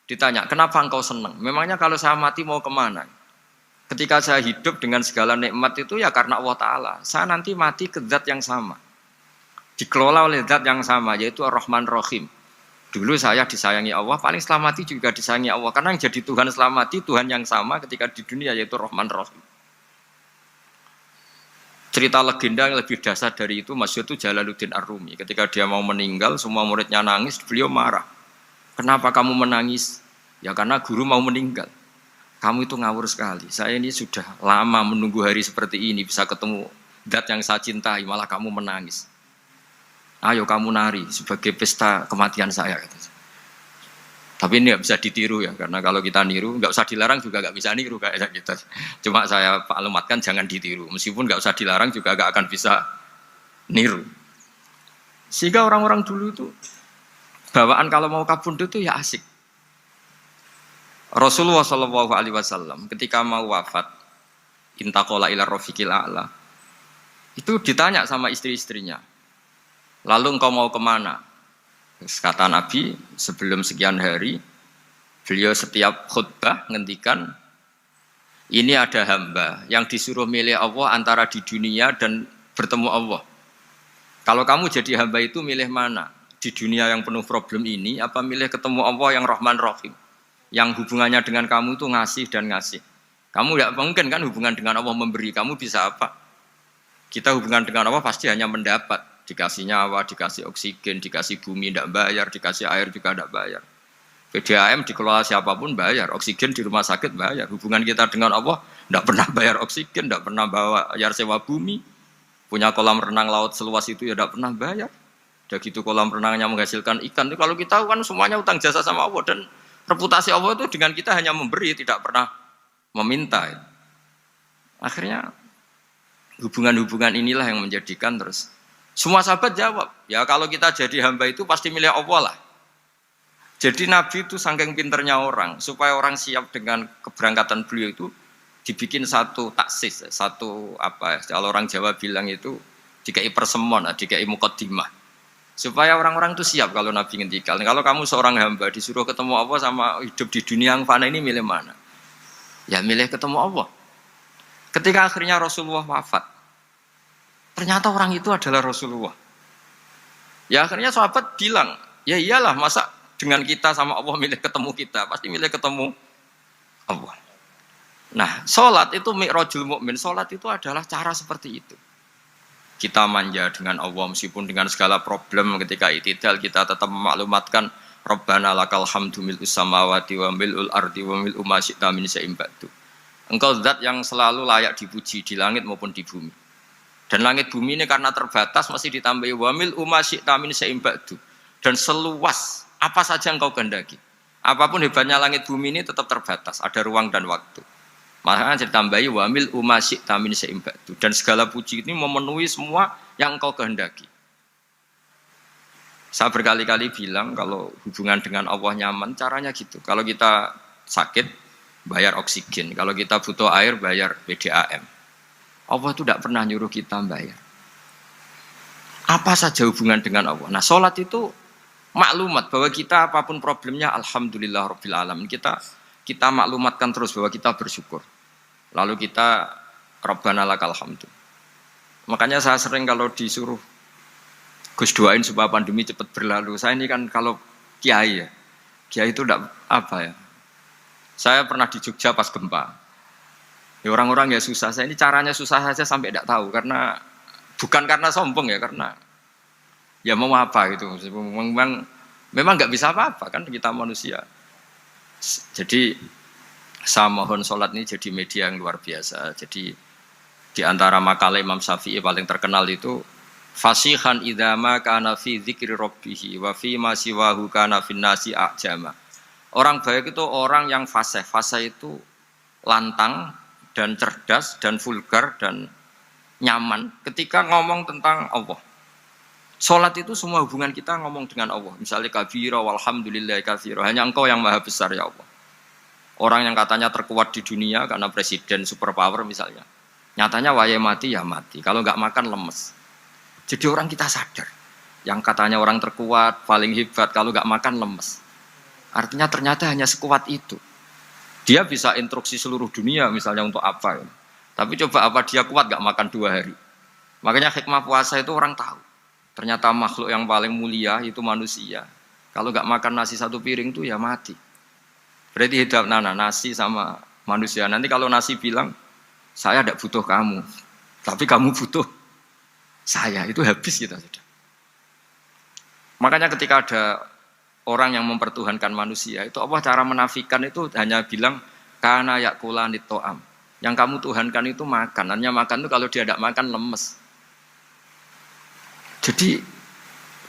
Ditanya, kenapa engkau senang? Memangnya kalau saya mati mau kemana? Ketika saya hidup dengan segala nikmat itu ya karena Allah Ta'ala. Saya nanti mati ke zat yang sama. Dikelola oleh zat yang sama, yaitu Ar-Rahman Rahim. Dulu saya disayangi Allah, paling setelah mati juga disayangi Allah. Karena yang jadi Tuhan setelah mati, Tuhan yang sama ketika di dunia, yaitu Rahman Rahim. Cerita legenda yang lebih dasar dari itu, masyhur itu Jalaluddin Ar-Rumi. Ketika dia mau meninggal, semua muridnya nangis, beliau marah. Kenapa kamu menangis? Ya karena guru mau meninggal. Kamu itu ngawur sekali. Saya ini sudah lama menunggu hari seperti ini, bisa ketemu zat yang saya cintai, malah kamu menangis. Ayo kamu nari sebagai pesta kematian saya. Tapi ini nggak bisa ditiru ya, karena kalau kita niru, nggak usah dilarang juga nggak bisa niru kayak gitu. Cuma saya maklumatkan jangan ditiru. Meskipun nggak usah dilarang juga nggak akan bisa niru. Sehingga orang-orang dulu itu bawaan kalau mau kabundut itu ya asik. Rasulullah Shallallahu Alaihi Wasallam ketika mau wafat, intakola ila rofiqil a'la, itu ditanya sama istri-istrinya, lalu engkau mau kemana? Kata Nabi, sebelum sekian hari, beliau setiap khutbah ngendikan, ini ada hamba yang disuruh milih Allah antara di dunia dan bertemu Allah. Kalau kamu jadi hamba itu milih mana? Di dunia yang penuh problem ini, apa milih ketemu Allah yang Rahman Rahim? Yang hubungannya dengan kamu itu ngasih dan ngasih. Kamu tidak mungkin kan hubungan dengan Allah memberi, kamu bisa apa? Kita hubungan dengan Allah pasti hanya mendapat. Dikasih nyawa, dikasih oksigen, dikasih bumi tidak bayar, dikasih air juga tidak bayar. PDAM dikelola siapapun bayar, oksigen di rumah sakit bayar. Hubungan kita dengan Allah tidak pernah bayar oksigen, tidak pernah bayar sewa bumi. Punya kolam renang laut seluas itu ya tidak pernah bayar. Udah gitu kolam renangnya menghasilkan ikan. Kalau kita kan semuanya utang jasa sama Allah, dan reputasi Allah itu dengan kita hanya memberi, tidak pernah meminta. Akhirnya hubungan-hubungan inilah yang menjadikan terus semua sahabat jawab, ya kalau kita jadi hamba itu pasti milih Allah lah. Jadi Nabi itu saking pinternya orang, supaya orang siap dengan keberangkatan beliau itu dibikin satu taksis, satu apa? Kalau orang Jawa bilang itu dikai persemon, dikai mukaddimah. Supaya orang-orang itu siap kalau Nabi ngendikan. Kalau kamu seorang hamba disuruh ketemu Allah sama hidup di dunia yang fana ini, milih mana? Ya milih ketemu Allah. Ketika akhirnya Rasulullah wafat, ternyata orang itu adalah Rasulullah. Ya akhirnya sahabat bilang, ya iyalah masa dengan kita sama Allah milih ketemu kita, pasti milih ketemu Allah. Nah, sholat itu mi'rajul mukmin. Sholat itu adalah cara seperti itu. Kita manja dengan Allah meskipun dengan segala problem, ketika i'tidal kita tetap memaklumatkan Rabbana lakal hamdu mil'us samawati wa mil'ul ardi wa mil'u ma syi'ta min syai'in ba'du. Engkau zat yang selalu layak dipuji di langit maupun di bumi. Dan langit bumi ini karena terbatas masih ditambahi wa mil'u ma syi'ta min syai'in ba'du. Dan seluas apa saja engkau kehendaki. Apapun hebatnya langit bumi ini tetap terbatas, ada ruang dan waktu. Makanya ditambahi wa mil'u ma syi'ta min syai'in ba'du. Dan segala puji ini memenuhi semua yang engkau kehendaki. Saya berkali-kali bilang kalau hubungan dengan Allah nyaman, caranya gitu. Kalau kita sakit, bayar oksigen. Kalau kita butuh air, bayar PDAM. Allah itu tidak pernah nyuruh kita bayar. Apa saja hubungan dengan Allah. Nah, sholat itu maklumat bahwa kita apapun problemnya, alhamdulillah rabbil alamin. Kita maklumatkan terus bahwa kita bersyukur. Lalu kita Rabbana lakal hamdu. Makanya saya sering kalau disuruh Gus doain supaya pandemi cepat berlalu. Saya ini kan kalau kiai ya, kiai itu tidak apa ya. Saya pernah di Jogja pas gempa. Ya orang-orang ya susah. Saya ini caranya susah saja sampai tidak tahu, karena bukan karena sombong ya, karena ya mau apa gitu. Memang Memang nggak bisa apa-apa kan kita manusia. Jadi saya mohon sholat ini jadi media yang luar biasa. Jadi di antara makalah Imam Syafi'i paling terkenal itu fasihan idama kana fi dzikri rabbih wa fi ma siwahu kana fin nasi ajama. Orang baik itu orang yang fasih. Fasih itu lantang dan cerdas dan vulgar dan nyaman ketika ngomong tentang Allah. Salat itu semua hubungan kita ngomong dengan Allah. Misalnya kabira walhamdulillah katsira. Hanya Engkau yang maha besar ya Allah. Orang yang katanya terkuat di dunia karena presiden superpower misalnya. Nyatanya waya mati ya mati. Kalau nggak makan lemes. Jadi orang kita sadar. Yang katanya orang terkuat, paling hebat, kalau nggak makan lemes. Artinya ternyata hanya sekuat itu. Dia bisa instruksi seluruh dunia misalnya untuk apa. Ya. Tapi coba apa dia kuat nggak makan 2 hari. Makanya hikmah puasa itu orang tahu. Ternyata makhluk yang paling mulia itu manusia. Kalau nggak makan nasi 1 piring tuh ya mati. Berarti hidup nasi sama manusia. Nanti kalau nasi bilang, saya tidak butuh kamu. Tapi kamu butuh saya. Itu habis kita sudah. Makanya ketika ada orang yang mempertuhankan manusia, itu Allah cara menafikan itu hanya bilang, kana yakulanit to'am. Yang kamu tuhankan itu makan. Hanya makan itu kalau dia tidak makan lemes. Jadi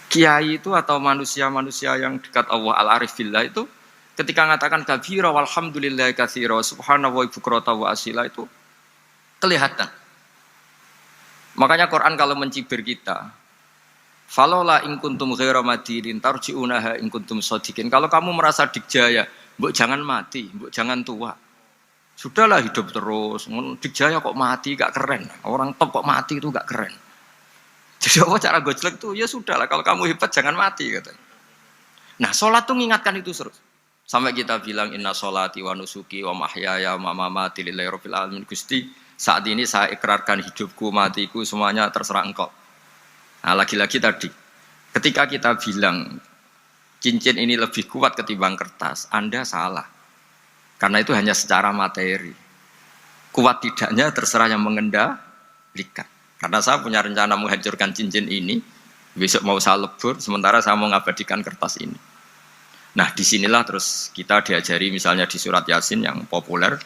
kiai itu atau manusia-manusia yang dekat Allah al-arif billah itu ketika mengatakan kabira walhamdulillah katsira subhanallahi bukrata wa asila itu kelihatan. Makanya Quran kalau mencibir kita, falola in kuntum ghaira madinin tarji'unaha in kuntum shadiqin. Kalau kamu merasa dikjaya, mbok jangan mati, mbok jangan tua. Sudahlah hidup terus. Dikjaya kok mati gak keren. Orang top kok mati itu gak keren. Jadi apa cara gojlek tuh ya sudahlah kalau kamu hebat jangan mati katanya. Nah, sholat tuh mengingatkan itu terus. Sampai kita bilang inna sholati wa nusuki wa mahyaya wa mamati lillahi rabbil alamin. Gusti, saat ini saya ikrarkan hidupku, matiku semuanya terserah Engkau. Nah, lagi-lagi tadi ketika kita bilang cincin ini lebih kuat ketimbang kertas, Anda salah. Karena itu hanya secara materi. Kuat tidaknya terserah yang mengendalikan. Karena saya punya rencana menghancurkan cincin ini, besok mau saya lebur, sementara saya mau mengabadikan kertas ini. Nah, disinilah terus kita diajari misalnya di surat Yasin yang populer,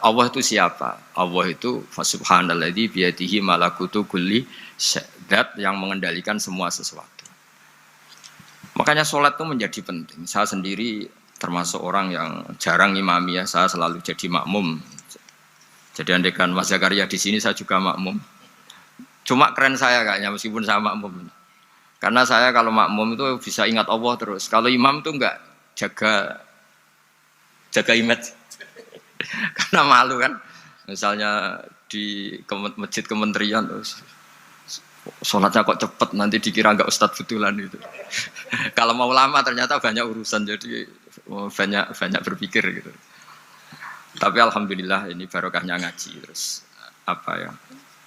Allah itu siapa? Allah itu subhanalladzi biyadihi malakutu kulli syai'in, yang mengendalikan semua sesuatu. Makanya sholat itu menjadi penting. Saya sendiri termasuk orang yang jarang imami ya, saya selalu jadi makmum. Jadi andekan Mas Zakaria di sini saya juga makmum. Cuma keren saya kayaknya meskipun saya makmum. Karena saya kalau makmum itu bisa ingat Allah terus. Kalau imam tuh enggak jaga image. Karena malu kan. Misalnya di masjid kementerian terus sholatnya kok cepet nanti dikira enggak ustadz betulan itu. Kalau mau lama ternyata banyak urusan jadi banyak berpikir gitu. Tapi alhamdulillah ini barokahnya ngaji terus apa ya?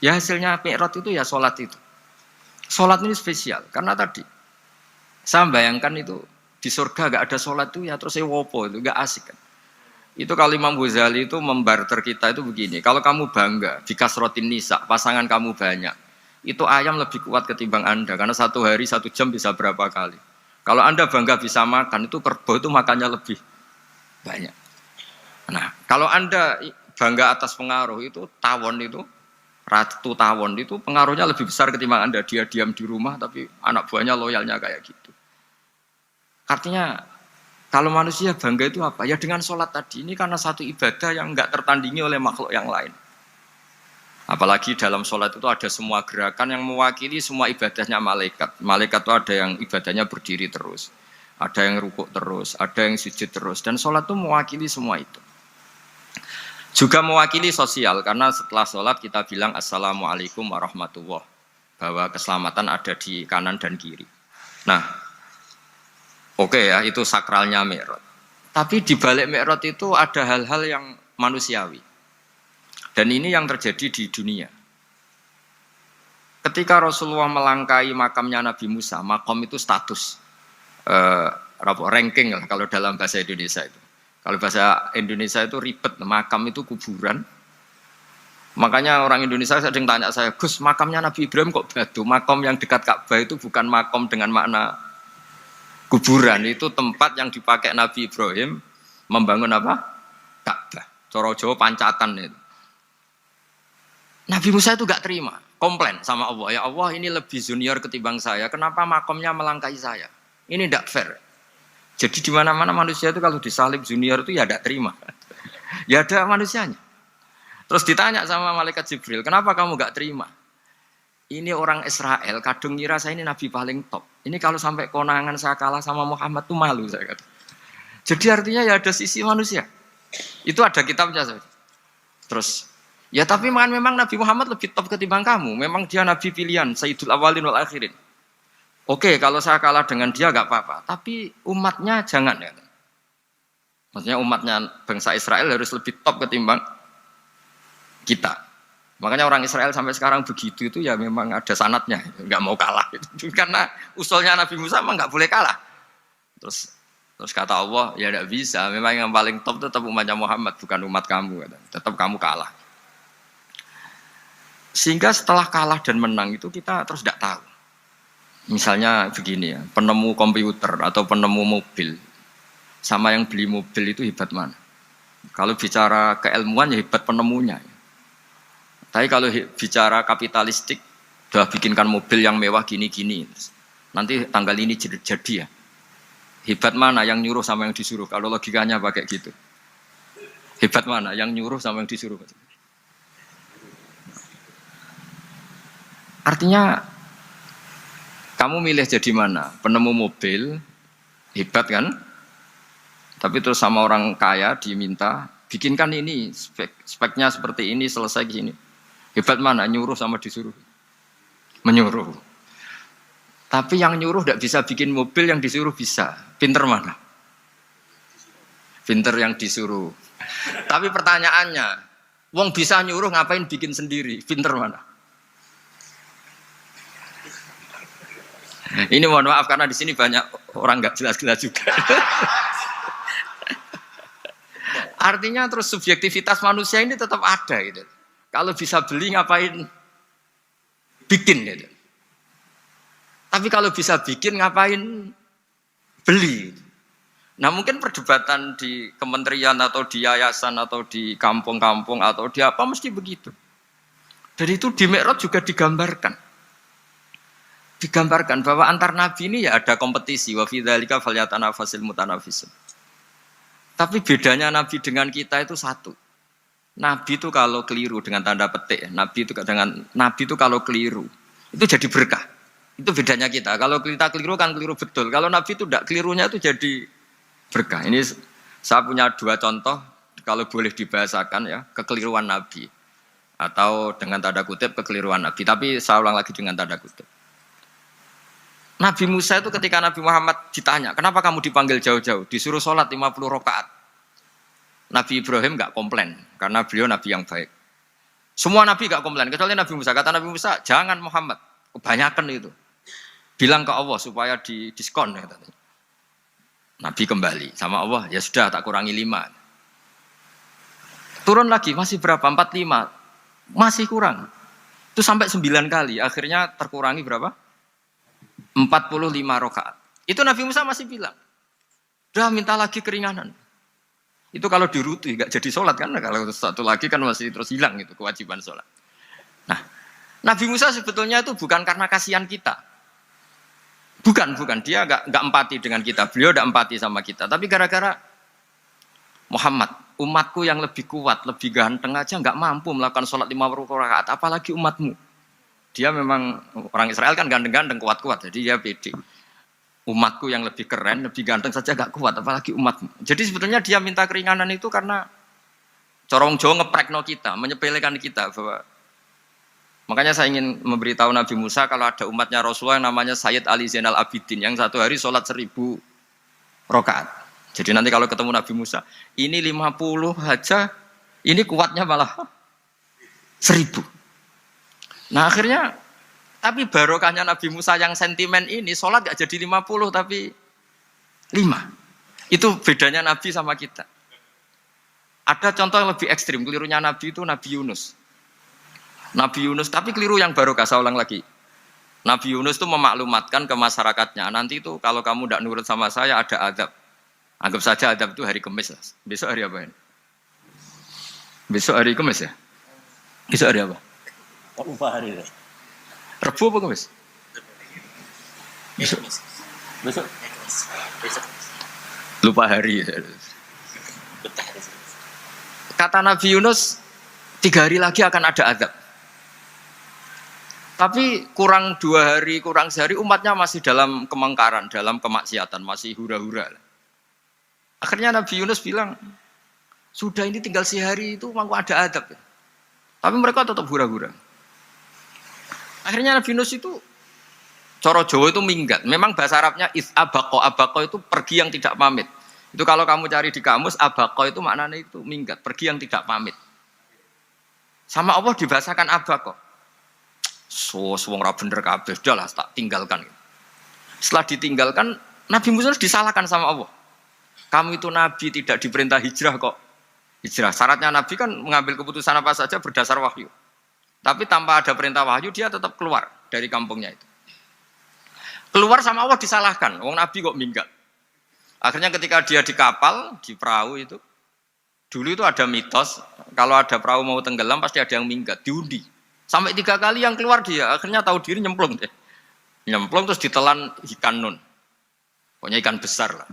Ya hasilnya mi'raj itu ya sholat itu. Sholat ini spesial karena tadi saya bayangkan itu di surga gak ada sholat itu ya terus wopo itu gak asik kan. Itu kalau Imam Ghazali itu membarter kita itu begini. Kalau kamu bangga di kasrotin nisa pasangan kamu banyak, itu ayam lebih kuat ketimbang Anda karena 1 hari 1 jam bisa berapa kali. Kalau Anda bangga bisa makan itu kerbau itu makannya lebih banyak. Nah, kalau Anda bangga atas pengaruh itu tawon itu, ratu tawon itu pengaruhnya lebih besar ketimbang Anda. Dia diam di rumah tapi anak buahnya loyalnya kayak gitu. Artinya kalau manusia bangga itu apa? Ya dengan sholat tadi. Ini karena satu ibadah yang enggak tertandingi oleh makhluk yang lain. Apalagi dalam sholat itu ada semua gerakan yang mewakili semua ibadahnya malaikat. Malaikat itu ada yang ibadahnya berdiri terus. Ada yang rukuk terus, ada yang sujud terus. Dan sholat itu mewakili semua itu. Juga mewakili sosial, karena setelah sholat kita bilang Assalamualaikum warahmatullahi wabarakatuh. Bahwa keselamatan ada di kanan dan kiri. Nah, oke ya, itu sakralnya mi'raj. Tapi di balik mi'raj itu ada hal-hal yang manusiawi. Dan ini yang terjadi di dunia. Ketika Rasulullah melangkai makamnya Nabi Musa, makam itu status. Ranking lah kalau dalam bahasa Indonesia itu. Kalau bahasa Indonesia itu ribet, makam itu kuburan. Makanya orang Indonesia sering tanya saya, Gus, makamnya Nabi Ibrahim kok batu? Makam yang dekat Ka'bah itu bukan makam dengan makna Kuburan itu tempat yang dipakai Nabi Ibrahim membangun apa? Ka'bah. Cara Jawa pancatan itu. Nabi Musa itu gak terima, komplain sama Allah. Ya Allah, ini lebih junior ketimbang saya. Kenapa makomnya melangkahi saya? Ini tidak fair. Jadi di mana-mana manusia itu kalau disalib junior itu ya tidak terima. Ya ada manusianya. Terus ditanya sama malaikat Jibril, kenapa kamu gak terima? Ini orang Israel, kadung ngira saya ini nabi paling top. Ini kalau sampai konangan saya kalah sama Muhammad tuh malu saya kata. Jadi artinya ya ada sisi manusia. Itu ada kitabnya. Terus, ya tapi memang Nabi Muhammad lebih top ketimbang kamu. Memang dia nabi pilihan, Sayyidul Awalin wal Akhirin. Oke, kalau saya kalah dengan dia gak apa-apa. Tapi umatnya jangan ya. Maksudnya umatnya bangsa Israel harus lebih top ketimbang kita. Makanya orang Israel sampai sekarang begitu itu ya memang ada sanatnya, nggak mau kalah. Itu karena usulnya Nabi Musa memang nggak boleh kalah. Terus kata Allah, ya tidak bisa. Memang yang paling top tetap umatnya Muhammad, bukan umat kamu. Tetap kamu kalah. Sehingga setelah kalah dan menang itu kita terus tidak tahu. Misalnya begini ya, penemu komputer atau penemu mobil sama yang beli mobil itu hebat mana? Kalau bicara keilmuan ya hebat penemunya. Tapi kalau bicara kapitalistik, udah bikinkan mobil yang mewah gini-gini. Nanti tanggal ini jadi ya. Hebat mana yang nyuruh sama yang disuruh? Kalau logikanya pakai gitu. Hebat mana yang nyuruh sama yang disuruh? Artinya, kamu milih jadi mana? Penemu mobil, hebat kan? Tapi terus sama orang kaya diminta, bikinkan ini, speknya seperti ini, selesai gini. Hebat mana? Nyuruh sama disuruh? Menyuruh. Tapi yang nyuruh tidak bisa bikin mobil, yang disuruh bisa. Pinter mana? Pinter yang disuruh. Tapi pertanyaannya, wong bisa nyuruh ngapain bikin sendiri? Pinter mana? Ini mohon maaf karena di sini banyak orang nggak jelas-jelas juga. Artinya terus subjektivitas manusia ini tetap ada gitu. Kalau bisa beli ngapain bikin gitu. Tapi kalau bisa bikin ngapain beli. Nah mungkin perdebatan di kementerian atau di yayasan atau di kampung-kampung atau di apa mesti begitu. Dan itu di Mi'raj juga digambarkan. Digambarkan bahwa antar nabi ini ya ada kompetisi. Wa fi dzalika falyatanafasil mutanafisun. Tapi bedanya nabi dengan kita itu satu. Nabi itu kalau keliru dengan tanda petik, Nabi itu kalau keliru itu jadi berkah. Itu bedanya kita. Kalau kita keliru kan keliru betul. Kalau Nabi itu tidak kelirunya itu jadi berkah. Ini saya punya dua contoh kalau boleh dibahasakan ya kekeliruan Nabi atau dengan tanda kutip kekeliruan Nabi. Tapi saya ulang lagi dengan tanda kutip. Nabi Musa itu ketika Nabi Muhammad ditanya, kenapa kamu dipanggil jauh-jauh? Disuruh sholat 50 rakaat. Nabi Ibrahim enggak komplain, karena beliau Nabi yang baik. Semua Nabi enggak komplain, kecuali Nabi Musa. Kata Nabi Musa, jangan Muhammad, kebanyakan itu. Bilang ke Allah supaya di diskon. Katanya. Nabi kembali sama Allah, ya sudah tak kurangi 5. Turun lagi, masih berapa? 45. Masih kurang. Itu sampai 9 kali, akhirnya terkurangi berapa? 45 rakaat. Itu Nabi Musa masih bilang, udah minta lagi keringanan. Itu kalau diruti nggak jadi sholat kan, kalau satu lagi kan masih terus hilang itu kewajiban sholat. Nah, Nabi Musa sebetulnya itu bukan karena kasihan kita, bukan dia nggak empati dengan kita, beliau nggak empati sama kita, tapi gara-gara Muhammad, umatku yang lebih kuat, lebih ganteng aja nggak mampu melakukan sholat 50 rakaat, apalagi umatmu. Dia memang orang Israel kan ganteng-ganteng, kuat-kuat, jadi dia pede. Umatku yang lebih keren, lebih ganteng saja gak kuat, apalagi umatmu. Jadi sebetulnya dia minta keringanan itu karena corong Jawa ngeprekno kita, menyepelekan kita. Bahwa makanya saya ingin memberitahu Nabi Musa kalau ada umatnya Rasulullah yang namanya Sayyid Ali Zainal Abidin yang satu hari sholat 1000 rakaat. Jadi nanti kalau ketemu Nabi Musa, ini 50 aja, ini kuatnya malah 1000. Nah akhirnya tapi barokahnya Nabi Musa yang sentimen ini, sholat gak jadi 50 tapi 5. Itu bedanya Nabi sama kita. Ada contoh yang lebih ekstrim, kelirunya Nabi itu Nabi Yunus. Nabi Yunus, tapi keliru yang barokah, saya ulang lagi. Nabi Yunus itu memaklumatkan ke masyarakatnya, nanti itu kalau kamu tidak nurut sama saya ada azab. Anggap saja azab itu hari Kamis. Besok hari apa ini? Besok hari Kamis ya? Besok hari apa? Lupa hari itu. Rebu apa Kamis? Besok. Besok. Besok. Lupa hari. Kata Nabi Yunus, 3 hari lagi akan ada azab. Tapi kurang 2 hari, kurang sehari umatnya masih dalam kemungkaran, dalam kemaksiatan, masih hura-hura. Akhirnya Nabi Yunus bilang, sudah ini tinggal sehari itu mau ada azab. Tapi mereka tetap hura-hura. Akhirnya Nabi Yunus itu, coro Jawa itu minggat. Memang bahasa Arabnya abako. Abako itu pergi yang tidak pamit. Itu kalau kamu cari di kamus, abako itu maknanya itu minggat, pergi yang tidak pamit. Sama Allah dibahasakan abako. Wong ra bener kabeh, udahlah tak tinggalkan. Setelah ditinggalkan, Nabi Musa disalahkan sama Allah. Kamu itu Nabi tidak diperintah hijrah kok. Hijrah, syaratnya Nabi kan mengambil keputusan apa saja berdasar wahyu. Tapi tanpa ada perintah wahyu, dia tetap keluar dari kampungnya itu. Keluar sama Allah disalahkan, wong Nabi kok minggat. Akhirnya ketika dia di kapal, di perahu itu, dulu itu ada mitos, kalau ada perahu mau tenggelam pasti ada yang minggat, diundi. Sampai 3 kali yang keluar dia, akhirnya tahu diri nyemplung deh. Nyemplung terus ditelan ikan nun. Pokoknya ikan besar lah.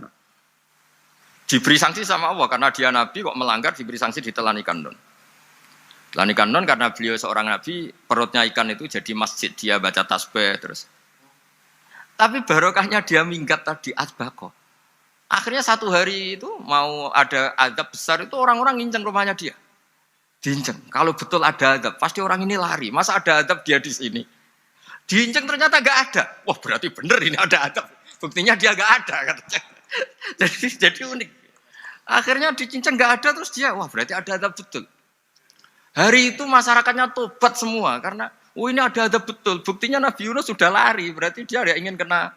Diberi sanksi sama Allah, karena dia Nabi kok melanggar, diberi sanksi ditelan ikan nun. Telan ikan nun karena beliau seorang Nabi, perutnya ikan itu jadi masjid, dia baca tasbih terus. Tapi barokahnya dia minggat tadi, azbaqo. Akhirnya 1 hari itu mau ada azab besar itu orang-orang nginceng rumahnya dia. Diinceng. Kalau betul ada azab, pasti orang ini lari. Masa ada azab dia di sini? Diinceng ternyata gak ada. Wah berarti bener ini ada azab. Buktinya dia gak ada. Katanya. Jadi unik. Akhirnya dicinceng gak ada terus dia, wah berarti ada azab betul. Hari itu masyarakatnya tobat semua karena, ini ada azab betul. Buktinya Nabi Yunus sudah lari, berarti dia tidak ingin kena.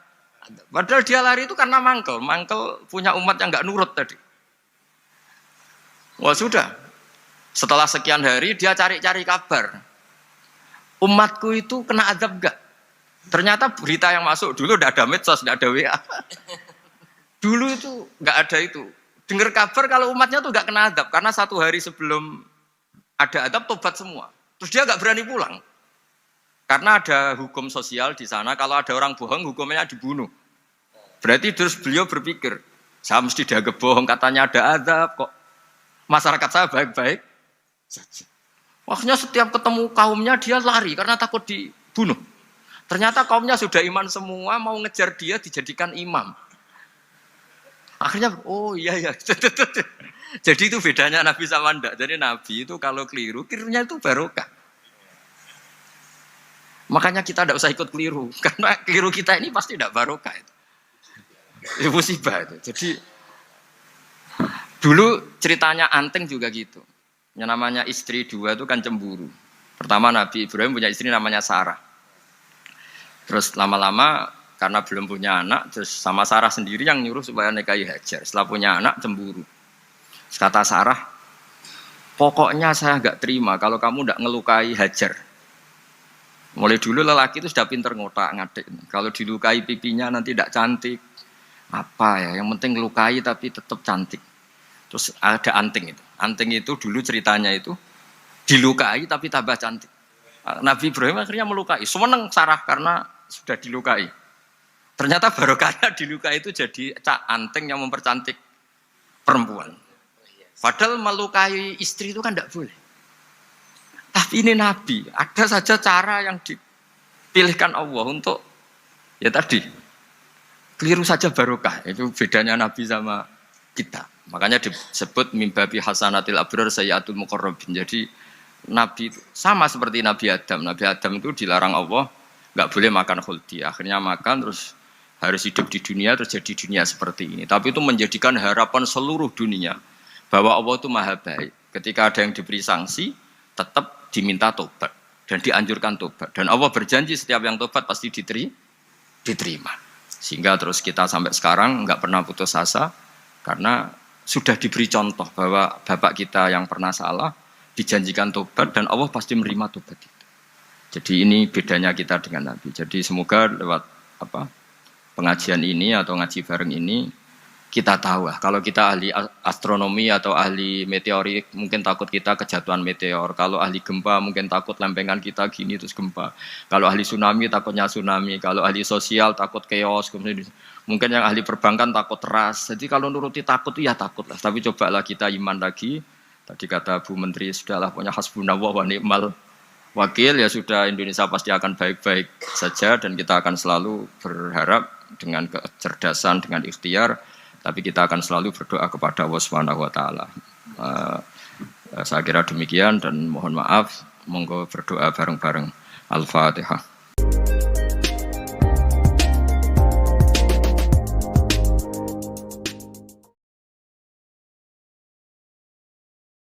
Padahal dia lari itu karena mangkel punya umat yang gak nurut tadi. Wah sudah. Setelah sekian hari dia cari-cari kabar. Umatku itu kena azab enggak? Ternyata berita yang masuk dulu tidak ada medsos, tidak ada WA. Dulu itu enggak ada itu. Dengar kabar kalau umatnya tuh enggak kena azab karena 1 hari sebelum ada azab tobat semua. Terus dia enggak berani pulang. Karena ada hukum sosial di sana, kalau ada orang bohong hukumnya dibunuh. Berarti terus beliau berpikir, saya mesti dianggap bohong katanya ada azab kok. Masyarakat saya baik-baik saja. Akhirnya setiap ketemu kaumnya dia lari karena takut dibunuh. Ternyata kaumnya sudah iman semua, mau ngejar dia dijadikan imam. Akhirnya, oh iya. Jadi itu bedanya Nabi sama ndak. Jadi Nabi itu kalau kelirunya itu barokah. Makanya kita tidak usah ikut keliru. Karena keliru kita ini pasti tidak barokah. Itu musibah itu. Jadi dulu ceritanya Anteng juga gitu. Yang namanya istri 2 itu kan cemburu. Pertama Nabi Ibrahim punya istri namanya Sarah. Terus lama-lama karena belum punya anak, terus sama Sarah sendiri yang nyuruh supaya nikahi Hajar. Setelah punya anak cemburu. Terus kata Sarah, pokoknya saya nggak terima kalau kamu nggak ngelukai Hajar. Mulai dulu lelaki itu sudah pinter ngotak-ngatik. Kalau dilukai pipinya nanti tidak cantik. Apa ya? Yang penting ngelukai tapi tetap cantik. Terus ada Anting itu. Anting itu dulu ceritanya itu dilukai tapi tambah cantik. Nabi Ibrahim akhirnya melukai. Seneng Sarah karena sudah dilukai. Ternyata barokahnya dilukai itu jadi Anting yang mempercantik perempuan. Padahal melukai istri itu kan tidak boleh. Tapi ini Nabi, ada saja cara yang dipilihkan Allah untuk ya tadi keliru saja barokah. Itu bedanya Nabi sama kita. Makanya disebut mimbabi hasanatil abrar sayyatul muqarrabin. Jadi Nabi itu sama seperti Nabi Adam. Nabi Adam itu dilarang Allah nggak boleh makan khuldi. Akhirnya makan terus harus hidup di dunia terus jadi dunia seperti ini. Tapi itu menjadikan harapan seluruh dunia bahwa Allah itu maha baik. Ketika ada yang diberi sanksi tetap diminta tobat dan dianjurkan tobat. Dan Allah berjanji setiap yang tobat pasti diterima. Sehingga terus kita sampai sekarang nggak pernah putus asa karena sudah diberi contoh bahwa bapak kita yang pernah salah dijanjikan tobat dan Allah pasti menerima tobat itu. Jadi ini bedanya kita dengan Nabi. Jadi semoga lewat pengajian ini atau ngaji bareng ini kita tahu lah. Kalau kita ahli astronomi atau ahli meteorik mungkin takut kita kejatuhan meteor. Kalau ahli gempa mungkin takut lempengan kita gini terus gempa. Kalau ahli tsunami takutnya tsunami. Kalau ahli sosial takut chaos. Mungkin yang ahli perbankan takut ras. Jadi kalau nuruti takut ya takut lah. Tapi cobalah kita iman lagi. Tadi kata Bu Menteri sudahlah punya hasbunallah wa ni'mal wakil, ya sudah, Indonesia pasti akan baik-baik saja dan kita akan selalu berharap dengan kecerdasan, dengan ikhtiar, tapi kita akan selalu berdoa kepada Allah Subhanahu wa taala. Saya kira demikian dan mohon maaf, monggo berdoa bareng-bareng. Al-Fatihah.